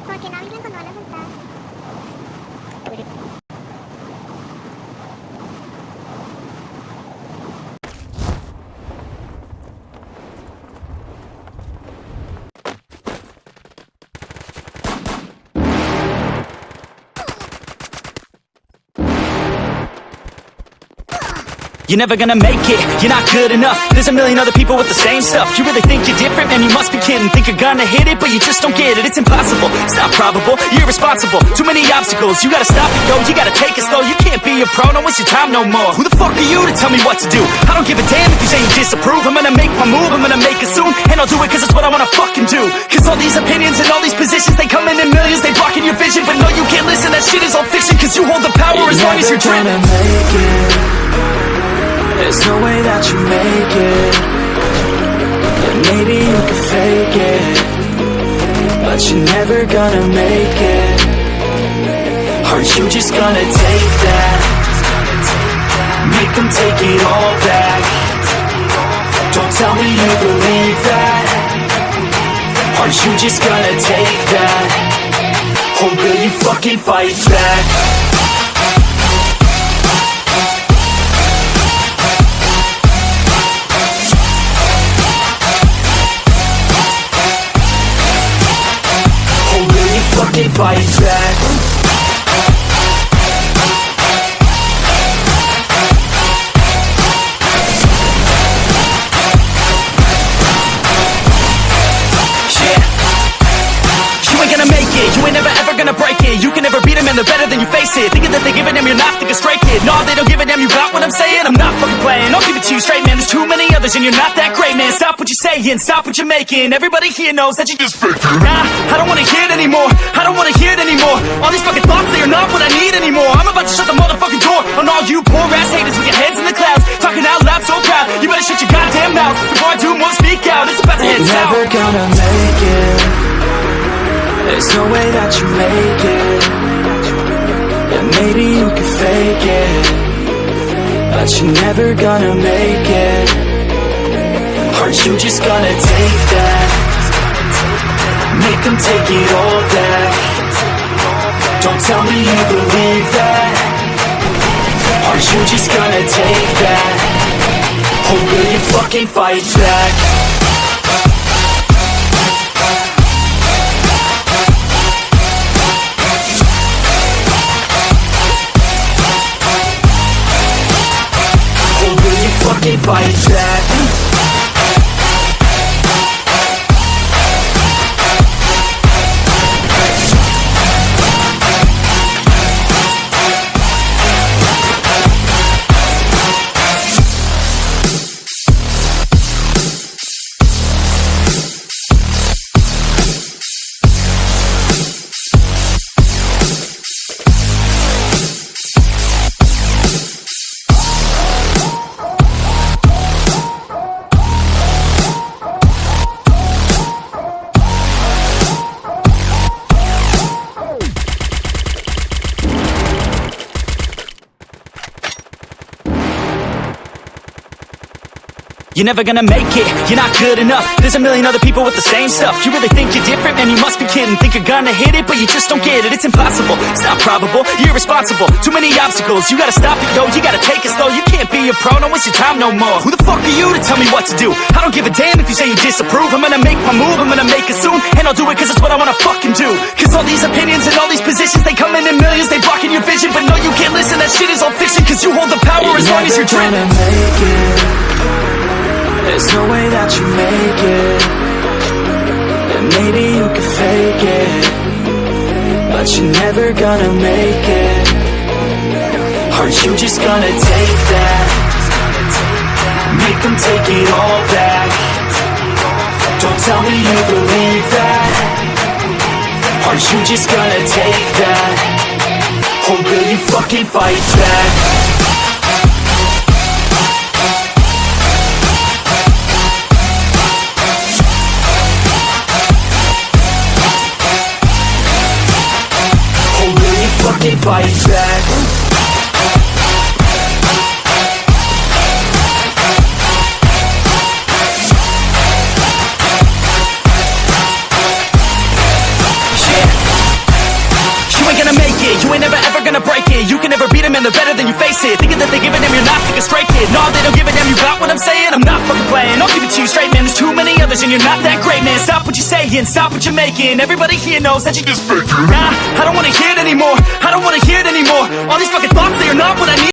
Porque no hablan cuando van a saltar. You're never gonna make it, you're not good enough. There's a million other people with the same stuff. You really think you're different? Man, you must be kidding. Think you're gonna hit it, but you just don't get it. It's impossible, it's not probable, you're irresponsible. Too many obstacles, you gotta stop it, yo. You gotta take it slow, you can't be a pro. Don't waste your time no more. Who the fuck are you to tell me what to do? I don't give a damn if you say you disapprove. I'm gonna make my move, I'm gonna make it soon. And I'll do it cause it's what I wanna fucking do. Cause all these opinions and all these positions, they come in millions, they blocking your vision. But no, you can't listen, that shit is all fiction. Cause you hold the power as long as you're dreaming. There's no way that you make it. And maybe you can fake it, but you're never gonna make it. Aren't you just gonna take that? Make them take it all back. Don't tell me you believe that. Aren't you just gonna take that? Or will you fucking fight back? Fucking fight back. You ain't gonna make it, you ain't never ever gonna break it. You can never beat them and they're better than you face it. Thinking that they give a damn, you're not thinking straight, kid. No, they don't give a damn, you got what I'm saying. I'm not fucking playing, I'll give it to you straight, man. There's too many others and you're not that great, man. Stop what you're saying, stop what you're making. Everybody here knows that you just fake it. Nah, I don't wanna hear it anymore, I don't wanna hear it anymore. All these fucking thoughts, they are not what I need anymore. I'm about to shut the motherfucking door on all you poor ass haters with your heads in the clouds, talking out loud so proud. You better shut your goddamn mouth before I do more speak out. It's about to head south. You're never gonna make it. There's no way that you make it. And maybe you can fake it, but you're never gonna make it. Aren't you just gonna take that? Make them take it all back. Don't tell me you believe that. Aren't you just gonna take that? Or will you fucking fight back? Fucking fight back. You're never gonna make it, you're not good enough. There's a million other people with the same stuff. You really think you're different? Man, you must be kidding. Think you're gonna hit it, but you just don't get it. It's impossible, it's not probable, you're irresponsible. Too many obstacles, you gotta stop it, yo. You gotta take it slow, you can't be a pro. Don't waste your time no more. Who the fuck are you to tell me what to do? I don't give a damn if you say you disapprove. I'm gonna make my move, I'm gonna make it soon. And I'll do it cause it's what I wanna fucking do. Cause all these opinions and all these positions, they come in millions, they blocking your vision. But no, you can't listen, that shit is all fiction. Cause you hold the power as long as you're dreaming. There's no way that you make it. And maybe you can fake it, but you're never gonna make it. Aren't you just gonna take that? Make them take it all back. Don't tell me you believe that. Aren't you just gonna take that? Or will you fucking fight back? Or will you fucking fight back? You ain't gonna make it, you ain't never ever gonna break it. You can never beat them and they're better than you face it. Thinking that they give a damn, you're not thinking straight, kid. No, they don't give a damn, you got what I'm saying? I'm not fucking playing, I'll give it to you straight, man. There's too many others and you're not that great, man. Stop what you're saying, stop what you're making. Everybody here knows that you just fake it. Nah, I don't wanna hear it anymore, I don't wanna hear it anymore. All these fucking thoughts, they are not what I need.